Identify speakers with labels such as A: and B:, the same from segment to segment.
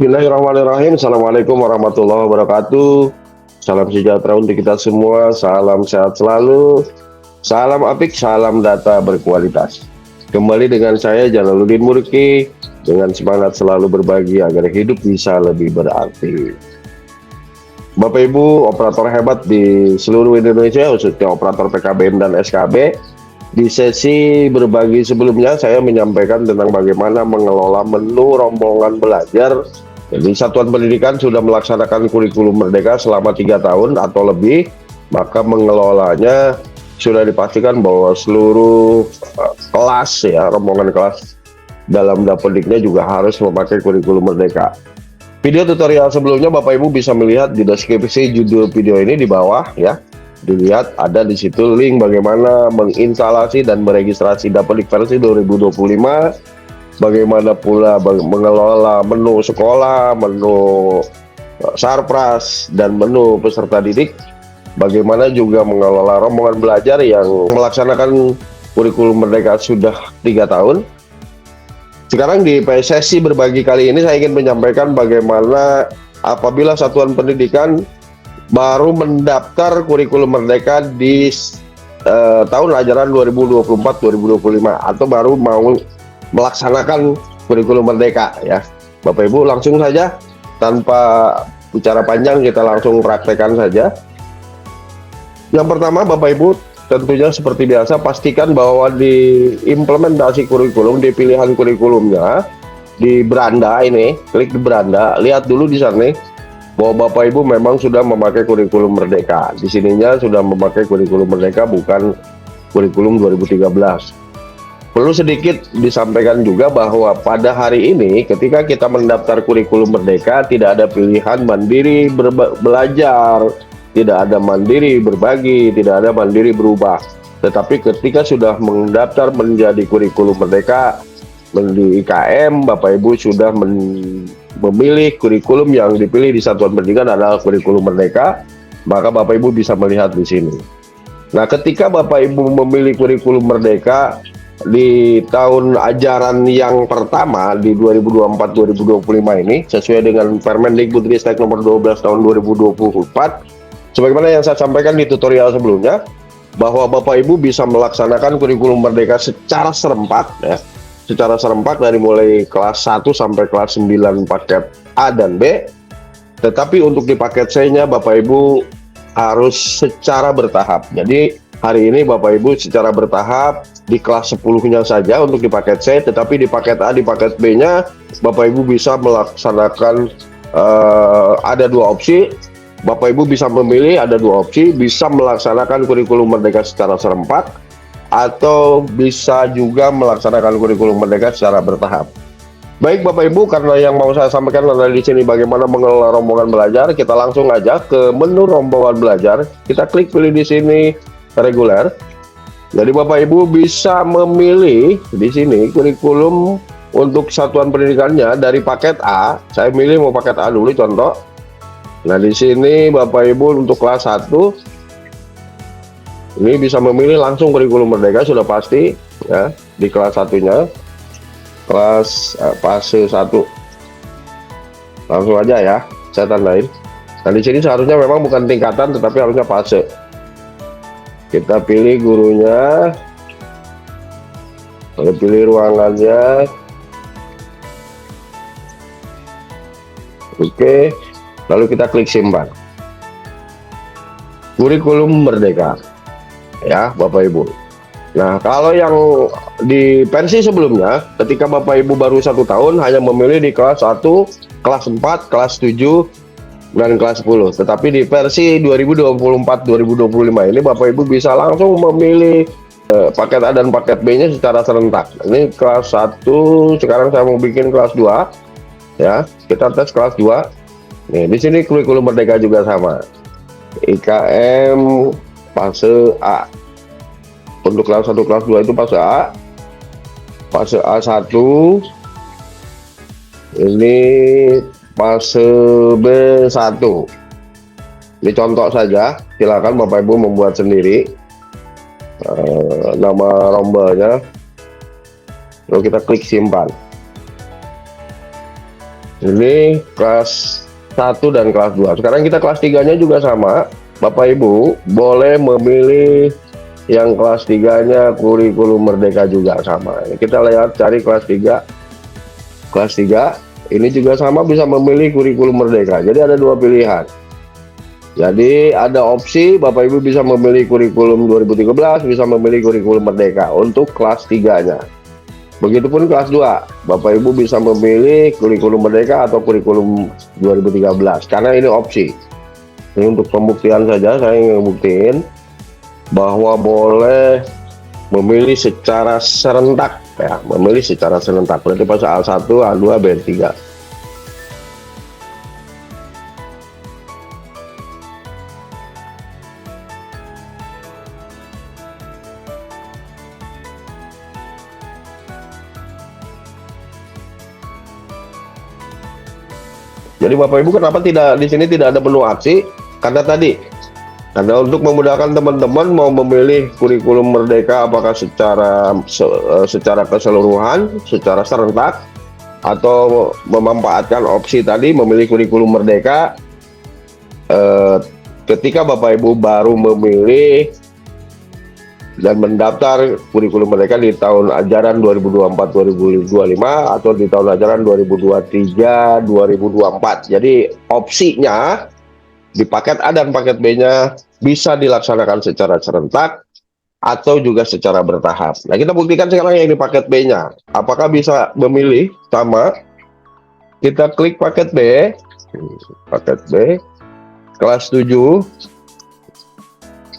A: Bismillahirrahmanirrahim. Assalamualaikum warahmatullahi wabarakatuh. Salam sejahtera untuk kita semua. Salam sehat selalu. Salam apik, salam data berkualitas. Kembali dengan saya Jalaluddin Murki dengan semangat selalu berbagi agar hidup bisa lebih berarti. Bapak Ibu operator hebat di seluruh Indonesia, khususnya operator PKBM dan SKB, di sesi berbagi sebelumnya saya menyampaikan tentang bagaimana mengelola menu rombongan belajar. Jadi satuan pendidikan sudah melaksanakan kurikulum Merdeka selama 3 tahun atau lebih, maka mengelolanya sudah dipastikan bahwa seluruh kelas ya, rombongan kelas dalam Dapodiknya juga harus memakai kurikulum Merdeka. Video tutorial sebelumnya Bapak Ibu bisa melihat di deskripsi judul video ini di bawah ya. Dilihat ada di situ link bagaimana menginstalasi dan meregistrasi Dapodik versi 2025. Bagaimana pula mengelola menu sekolah, menu sarpras, dan menu peserta didik. Bagaimana juga mengelola rombongan belajar yang melaksanakan kurikulum Merdeka sudah 3 tahun. Sekarang di sesi berbagi kali ini saya ingin menyampaikan bagaimana apabila satuan pendidikan baru mendaftar kurikulum Merdeka di tahun ajaran 2024-2025 atau baru mau melaksanakan kurikulum Merdeka ya. Bapak Ibu langsung saja tanpa bicara panjang kita langsung praktekkan saja. Yang pertama Bapak Ibu tentunya seperti biasa pastikan bahwa di implementasi kurikulum, di pilihan kurikulumnya di beranda ini, klik di beranda, lihat dulu di sana bahwa Bapak Ibu memang sudah memakai kurikulum Merdeka. Di sininya sudah memakai kurikulum Merdeka, bukan kurikulum 2013. Perlu sedikit disampaikan juga bahwa pada hari ini ketika kita mendaftar kurikulum Merdeka tidak ada pilihan mandiri belajar, tidak ada mandiri berbagi, tidak ada mandiri berubah. Tetapi ketika sudah mendaftar menjadi kurikulum Merdeka di IKM, Bapak Ibu sudah memilih kurikulum yang dipilih di satuan pendidikan adalah kurikulum Merdeka, maka Bapak Ibu bisa melihat di sini. Nah, ketika Bapak Ibu memilih kurikulum Merdeka di tahun ajaran yang pertama di 2024-2025 ini sesuai dengan Permendikbudristek nomor 12 tahun 2024, sebagaimana yang saya sampaikan di tutorial sebelumnya, bahwa Bapak Ibu bisa melaksanakan kurikulum Merdeka secara serempak ya. Secara serempak dari mulai kelas 1 sampai kelas 9 paket A dan B. Tetapi untuk di paket C-nya Bapak Ibu harus secara bertahap. Jadi hari ini Bapak Ibu secara bertahap di kelas 10-nya saja untuk di paket C, tetapi di paket A, di paket B-nya Bapak Ibu bisa melaksanakan ada 2 opsi. Bapak Ibu bisa memilih ada 2 opsi, bisa melaksanakan kurikulum Merdeka secara serempak atau bisa juga melaksanakan kurikulum Merdeka secara bertahap. Baik Bapak Ibu, karena yang mau saya sampaikan adalah di sini bagaimana mengelola rombongan belajar, kita langsung aja ke menu rombongan belajar. Kita klik pilih di sini reguler. Jadi Bapak Ibu bisa memilih di sini kurikulum untuk satuan pendidikannya dari paket A. Saya milih mau paket A dulu contoh. Nah, di sini Bapak Ibu untuk kelas 1 ini bisa memilih langsung kurikulum Merdeka sudah pasti ya di kelas 1-nya. Kelas fase 1. Langsung aja ya, saya tandain. Nah, di sini seharusnya memang bukan tingkatan tetapi harusnya fase. Kita pilih gurunya, lalu pilih ruangannya. Oke, lalu kita klik simpan. Kurikulum Merdeka ya Bapak Ibu. Nah, kalau yang di versi sebelumnya ketika Bapak Ibu baru 1 tahun hanya memilih di kelas 1, kelas 4, kelas 7, dan kelas 10. Tetapi di versi 2024-2025 ini Bapak Ibu bisa langsung memilih paket A dan paket B-nya secara serentak. Ini kelas 1, sekarang saya mau bikin kelas 2. Ya, kita tes kelas 2. Nih, di sini kurikulum Merdeka juga sama. IKM fase A. Untuk kelas 1, kelas 2 itu fase A. Fase A1. Ini fase B1. Ini contoh saja, silakan Bapak Ibu membuat sendiri nama rombanya. Lalu kita klik simpan. Ini kelas 1 dan kelas 2. Sekarang kita kelas 3-nya juga sama. Bapak Ibu boleh memilih yang kelas 3-nya kurikulum merdeka juga sama. Kita lihat cari kelas 3. Kelas 3 ini juga sama, bisa memilih kurikulum merdeka. Jadi ada 2 pilihan. Jadi ada opsi Bapak Ibu bisa memilih kurikulum 2013, bisa memilih kurikulum merdeka untuk kelas 3-nya. Begitupun kelas 2, Bapak Ibu bisa memilih kurikulum merdeka atau kurikulum 2013, karena ini opsi. Ini untuk pembuktian saja, saya ingin buktiin bahwa boleh memilih secara serentak, ya, memilih secara serentak. Berarti pasal A1, A2, B3. Jadi Bapak Ibu kenapa tidak di sini tidak ada menu aksi? Karena untuk memudahkan teman-teman mau memilih kurikulum merdeka apakah secara keseluruhan, secara serentak, atau memanfaatkan opsi tadi memilih kurikulum merdeka. Ketika Bapak Ibu baru memilih dan mendaftar kurikulum merdeka di tahun ajaran 2024-2025 atau di tahun ajaran 2023-2024. Jadi opsinya di paket A dan paket B-nya bisa dilaksanakan secara serentak atau juga secara bertahap. Nah, kita buktikan sekarang yang di paket B-nya. Apakah bisa memilih sama? Kita klik paket B. Paket B kelas 7.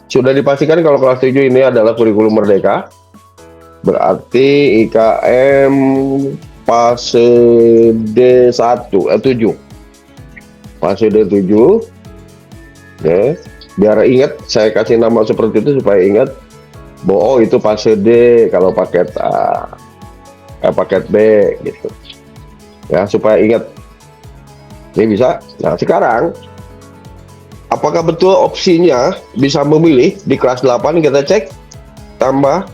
A: Sudah dipastikan kalau kelas 7 ini adalah kurikulum merdeka. Berarti IKM fase D1, 7. Fase D7. Oke. Biar ingat, saya kasih nama seperti itu supaya ingat bahwa itu fase D kalau paket A, paket B gitu. Ya, supaya ingat. Ini bisa. Nah, sekarang apakah betul opsinya bisa memilih di kelas 8? Kita cek, tambah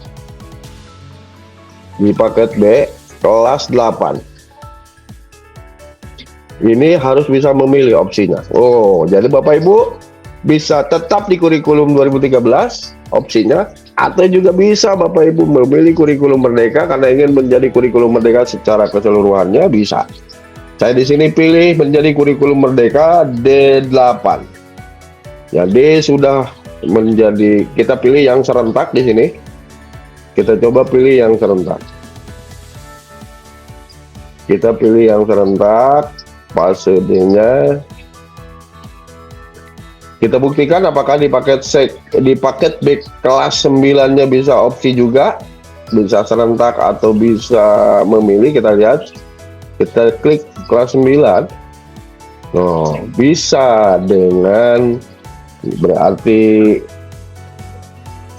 A: di paket B kelas 8. Ini harus bisa memilih opsinya. Oh, jadi Bapak Ibu bisa tetap di kurikulum 2013 opsinya, atau juga bisa Bapak Ibu memilih kurikulum merdeka karena ingin menjadi kurikulum merdeka secara keseluruhannya, bisa. Saya di sini pilih menjadi kurikulum merdeka D8. Jadi sudah menjadi, kita pilih yang serentak di sini. Kita coba pilih yang serentak. Kita pilih yang serentak, fase D-nya. Kita buktikan apakah di paket B kelas 9-nya bisa opsi juga, bisa serentak atau bisa memilih. Kita lihat. Kita klik kelas 9. Oh, bisa dengan, berarti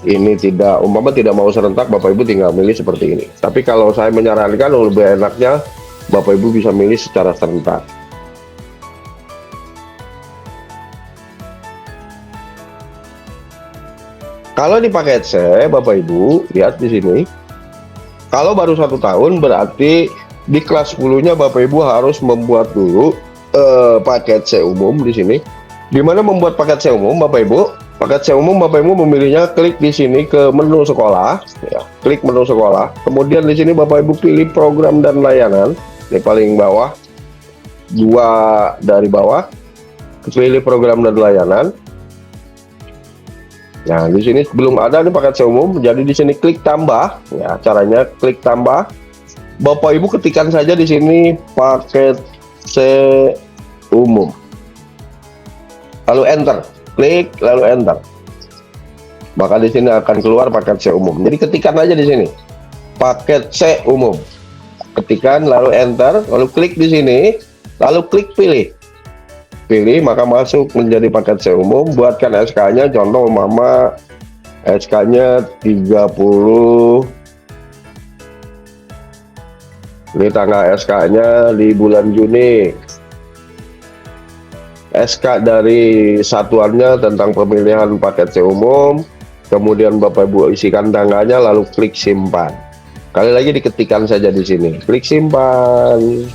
A: ini tidak, umpama tidak mau serentak, Bapak Ibu tinggal milih seperti ini. Tapi kalau saya menyarankan lebih enaknya Bapak Ibu bisa milih secara serentak. Kalau di paket C, Bapak Ibu lihat di sini, kalau baru 1 tahun berarti di kelas 10-nya Bapak Ibu harus membuat dulu paket C umum di sini. Di mana membuat paket C umum, Bapak Ibu? Paket C umum Bapak Ibu memilihnya, klik di sini ke menu sekolah, ya, klik menu sekolah. Kemudian di sini Bapak Ibu pilih program dan layanan, di paling bawah, 2 dari bawah, pilih program dan layanan. Nah, di sini belum ada nih paket C umum, jadi di sini klik tambah. Ya, caranya klik tambah. Bapak Ibu ketikkan saja di sini paket C umum. Lalu enter, klik lalu enter. Maka di sini akan keluar paket C umum. Jadi ketikkan aja di sini paket C umum. Ketikkan lalu enter, lalu klik di sini, lalu klik pilih. Pilih, maka masuk menjadi paket C umum. Buatkan SK-nya, contoh mama SK-nya 30. Ini tanggal SK-nya di bulan Juni. SK dari satuannya tentang pemilihan paket C umum. Kemudian Bapak Ibu isikan tanggalnya, lalu klik simpan. Kali lagi diketikkan saja di sini, klik simpan.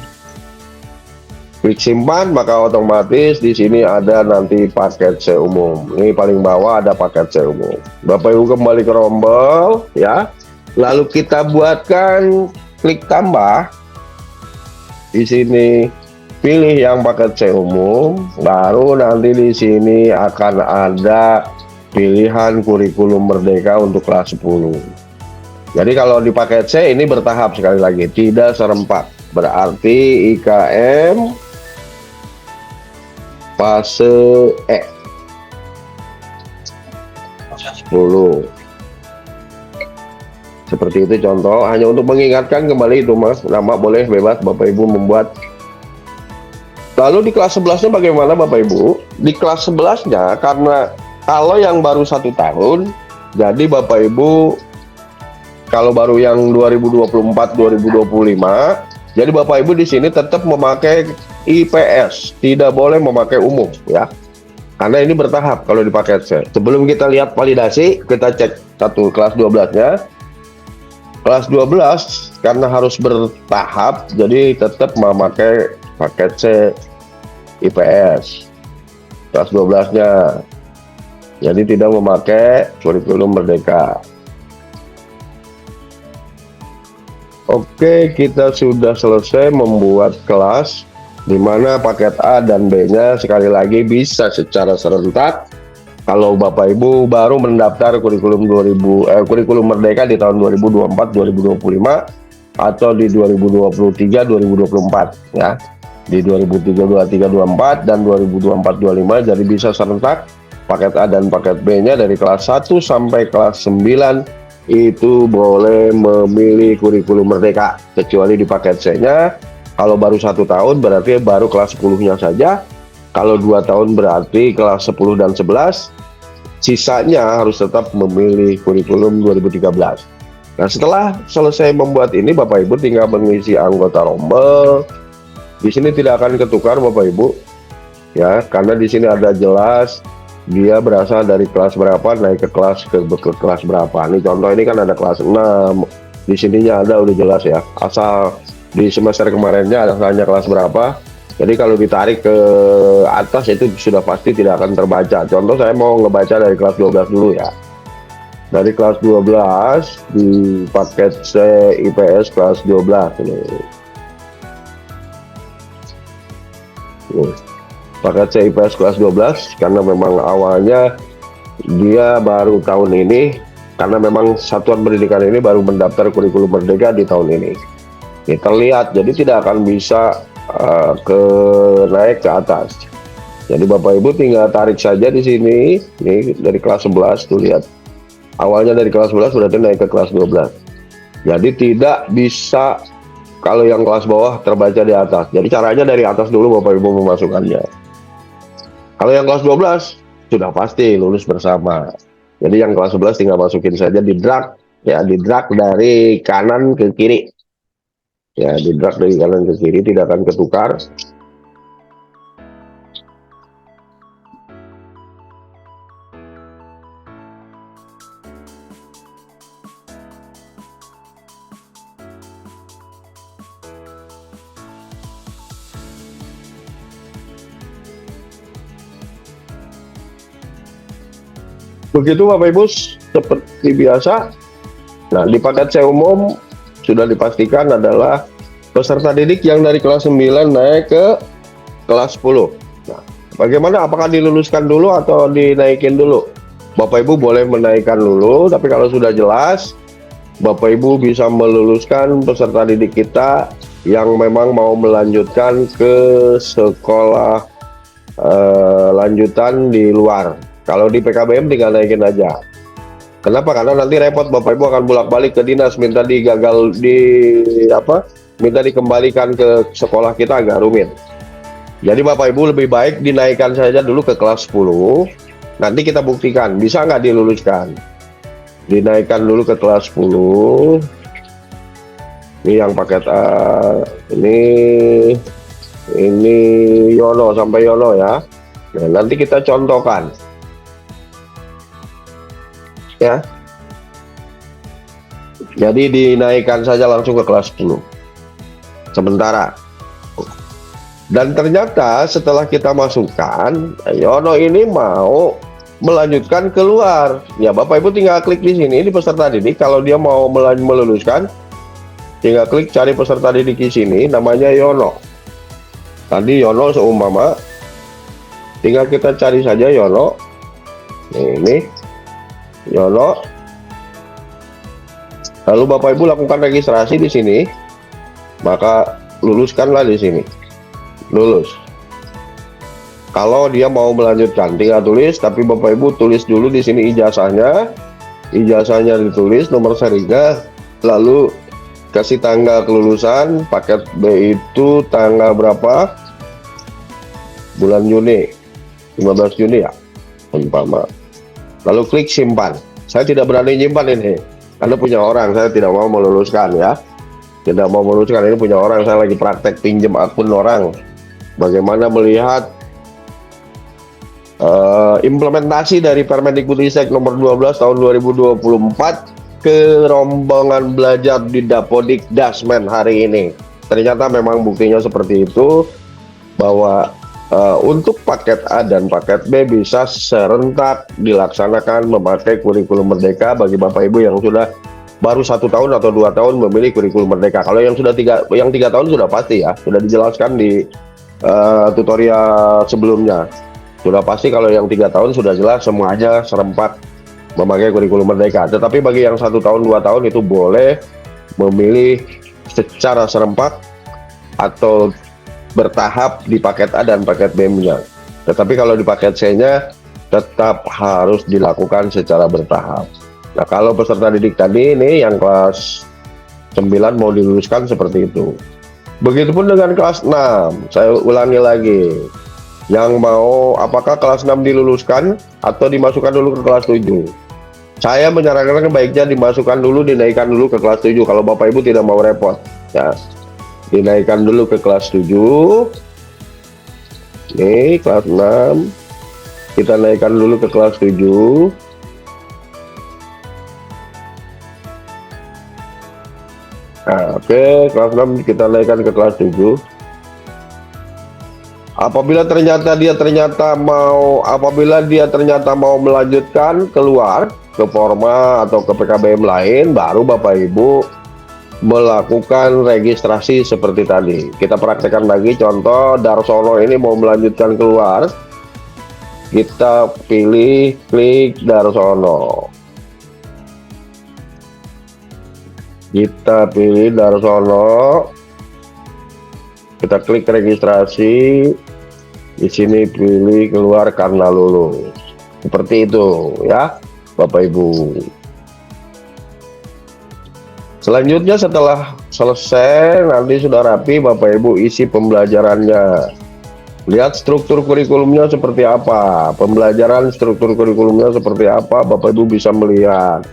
A: Klik simpan, maka otomatis di sini ada nanti paket C umum. Ini paling bawah ada paket C umum. Bapak Ibu kembali ke rombel ya. Lalu kita buatkan klik tambah. Di sini pilih yang paket C umum, baru nanti di sini akan ada pilihan kurikulum merdeka untuk kelas 10. Jadi kalau di paket C ini bertahap, sekali lagi tidak serempak. Berarti IKM fase E 10. Seperti itu contoh, hanya untuk mengingatkan kembali itu Mas, nama boleh bebas Bapak Ibu membuat. Lalu di kelas 11-nya bagaimana Bapak Ibu? Di kelas 11-nya, karena kalau yang baru 1 tahun, jadi Bapak Ibu kalau baru yang 2024-2025, jadi Bapak Ibu di sini tetap memakai IPS, tidak boleh memakai umum ya. Karena ini bertahap kalau di paket C. Sebelum kita lihat validasi, kita cek satu kelas 12-nya. Kelas 12 karena harus bertahap, jadi tetap memakai paket C IPS. Kelas 12-nya. Jadi tidak memakai kurikulum merdeka. Oke, kita sudah selesai membuat kelas di mana paket A dan B-nya sekali lagi bisa secara serentak. Kalau Bapak Ibu baru mendaftar kurikulum kurikulum merdeka di tahun 2024-2025 atau di 2023-2024 ya. Di 2023-2024 dan 2024-2025 jadi bisa serentak paket A dan paket B-nya dari kelas 1 sampai kelas 9 itu boleh memilih kurikulum merdeka, kecuali di paket C-nya kalau baru 1 tahun berarti baru kelas 10-nya saja, kalau 2 tahun berarti kelas 10 dan 11, sisanya harus tetap memilih kurikulum 2013. Nah, setelah selesai membuat ini Bapak Ibu tinggal mengisi anggota rombel. Di sini tidak akan ketukar Bapak Ibu ya, karena di sini ada jelas dia berasal dari kelas berapa naik ke kelas berapa. Ini contoh, ini kan ada kelas 6, di sininya ada udah jelas ya, asal di semester kemarinnya asalnya kelas berapa. Jadi kalau ditarik ke atas itu sudah pasti tidak akan terbaca. Contoh saya mau ngebaca dari kelas 12 dulu ya. Dari kelas 12 di paket C IPS kelas 12 ini. Paket C IPS kelas 12 karena memang awalnya dia baru tahun ini, karena memang satuan pendidikan ini baru mendaftar kurikulum merdeka di tahun ini. Ini terlihat, jadi tidak akan bisa naik ke atas. Jadi Bapak Ibu tinggal tarik saja di sini, ini dari kelas 11 tuh lihat. Awalnya dari kelas 11 berarti naik ke kelas 12. Jadi tidak bisa kalau yang kelas bawah terbaca di atas. Jadi caranya dari atas dulu Bapak Ibu memasukkannya. Kalau yang kelas 12 sudah pasti lulus bersama. Jadi yang kelas 11 tinggal masukin saja di drag ya, di drag dari kanan ke kiri. Ya, di drag dari kanan ke kiri, tidak akan ketukar. Begitu Bapak Ibu seperti biasa. Nah, di paket C umum sudah dipastikan adalah peserta didik yang dari kelas 9 naik ke kelas 10. Nah, bagaimana, apakah diluluskan dulu atau dinaikin dulu? Bapak Ibu boleh menaikkan dulu, tapi kalau sudah jelas Bapak Ibu bisa meluluskan peserta didik kita yang memang mau melanjutkan ke sekolah lanjutan di luar. Kalau di PKBM tinggal naikin aja. Kenapa? Karena nanti repot, Bapak Ibu akan bolak-balik ke dinas, minta minta dikembalikan ke sekolah kita, agak rumit. Jadi Bapak Ibu lebih baik dinaikkan saja dulu ke kelas 10. Nanti kita buktikan bisa nggak diluluskan. Dinaikkan dulu ke kelas 10. Ini yang paket A. Ini Yono sampai Yono ya. Nah, nanti kita contohkan. Ya, jadi dinaikkan saja langsung ke kelas 10 sementara. Dan ternyata setelah kita masukkan, Yono ini mau melanjutkan keluar. Ya, Bapak Ibu tinggal klik di sini di peserta didik. Kalau dia mau meluluskan, tinggal klik cari peserta didik di sini, namanya Yono. Tadi Yono seumpama, tinggal kita cari saja Yono. Ini Yono. Lalu Bapak Ibu lakukan registrasi di sini, maka luluskanlah di sini. Lulus. Kalau dia mau melanjutkan, tinggal tulis. Tapi Bapak Ibu tulis dulu di sini ijazahnya. Ijazahnya ditulis, nomor serinya, lalu kasih tanggal kelulusan. Paket B itu tanggal berapa? Bulan Juni, 15 Juni ya, umpama. Lalu klik simpan. Saya tidak berani nyimpan ini. Anda punya orang, saya tidak mau meluluskan ya. Tidak mau meluluskan, ini punya orang, saya lagi praktek pinjam akun orang. Bagaimana melihat implementasi dari Permendikbudristek nomor 12 tahun 2024 ke rombongan belajar di Dapodik Dasmen hari ini. Ternyata memang buktinya seperti itu, bahwa untuk paket A dan paket B bisa serentak dilaksanakan memakai kurikulum merdeka bagi Bapak Ibu yang sudah baru 1 tahun atau 2 tahun memilih kurikulum merdeka. Kalau yang sudah 3 tahun sudah pasti ya, sudah dijelaskan di tutorial sebelumnya. Sudah pasti kalau yang 3 tahun sudah jelas semuanya serempak memakai kurikulum merdeka. Tetapi bagi yang 1 tahun 2 tahun itu boleh memilih secara serempak atau bertahap di paket A dan paket B-nya. Tetapi kalau di paket C-nya tetap harus dilakukan secara bertahap. Nah, kalau peserta didik tadi ini yang kelas 9 mau diluluskan seperti itu. Begitupun dengan kelas 6, saya ulangi lagi. Yang mau apakah kelas 6 diluluskan atau dimasukkan dulu ke kelas 7? Saya menyarankan baiknya dimasukkan dulu, dinaikkan dulu ke kelas 7 kalau Bapak Ibu tidak mau repot. Ya. Dinaikkan dulu ke kelas 7. Ini kelas 6. Kita naikkan dulu ke kelas 7. Nah, oke, kelas 6 kita naikkan ke kelas 7. Apabila dia ternyata mau melanjutkan keluar ke Forma atau ke PKBM lain, baru Bapak Ibu melakukan registrasi seperti tadi. Kita praktekkan lagi, contoh Darsono ini mau melanjutkan keluar. Kita pilih klik Darsono. Kita pilih Darsono. Kita klik registrasi. Di sini pilih keluar karena lulus. Seperti itu ya, Bapak Ibu. Selanjutnya setelah selesai, nanti sudah rapi, Bapak Ibu isi pembelajarannya. Lihat struktur kurikulumnya seperti apa. Pembelajaran struktur kurikulumnya seperti apa, Bapak Ibu bisa melihat.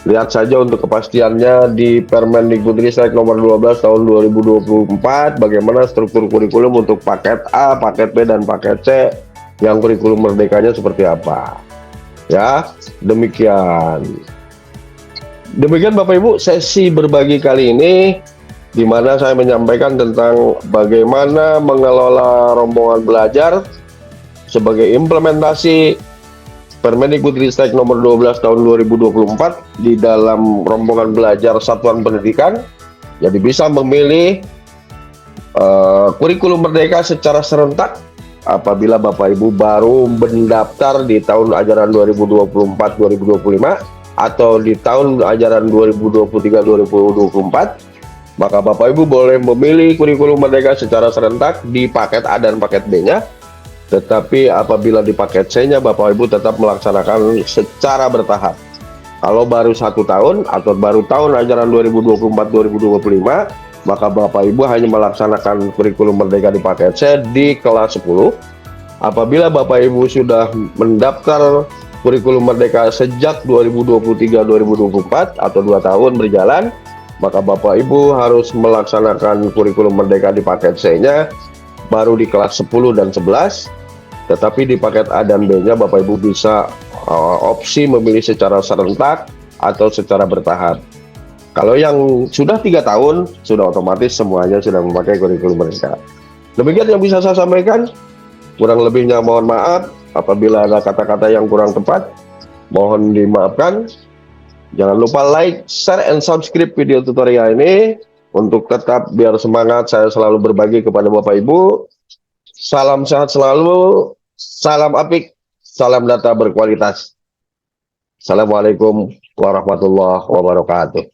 A: Lihat saja untuk kepastiannya di Permendikbudristek nomor 12 tahun 2024 bagaimana struktur kurikulum untuk paket A, paket B, dan paket C yang kurikulum merdekanya seperti apa. Ya, demikian. Demikian Bapak Ibu sesi berbagi kali ini, di mana saya menyampaikan tentang bagaimana mengelola rombongan belajar sebagai implementasi Permendikbudristek nomor 12 tahun 2024 di dalam rombongan belajar satuan pendidikan. Jadi bisa memilih kurikulum merdeka secara serentak apabila Bapak Ibu baru mendaftar di tahun ajaran 2024-2025 atau di tahun ajaran 2023-2024, maka Bapak Ibu boleh memilih kurikulum merdeka secara serentak di paket A dan paket B-nya. Tetapi apabila di paket C-nya Bapak Ibu tetap melaksanakan secara bertahap. Kalau baru 1 tahun atau baru tahun ajaran 2024-2025, maka Bapak Ibu hanya melaksanakan kurikulum merdeka di paket C di kelas 10. Apabila Bapak Ibu sudah mendaftar kurikulum merdeka sejak 2023-2024 atau 2 tahun berjalan, maka Bapak Ibu harus melaksanakan kurikulum merdeka di paket C-nya baru di kelas 10 dan 11. Tetapi di paket A dan B-nya Bapak Ibu bisa opsi memilih secara serentak atau secara bertahap. Kalau yang sudah 3 tahun, sudah otomatis semuanya sudah memakai kurikulum merdeka. Demikian yang bisa saya sampaikan. Kurang lebihnya mohon maaf. Apabila ada kata-kata yang kurang tepat, mohon dimaafkan. Jangan lupa like, share, and subscribe video tutorial ini. Untuk tetap biar semangat, saya selalu berbagi kepada Bapak Ibu. Salam sehat selalu, salam apik, salam data berkualitas. Assalamualaikum warahmatullahi wabarakatuh.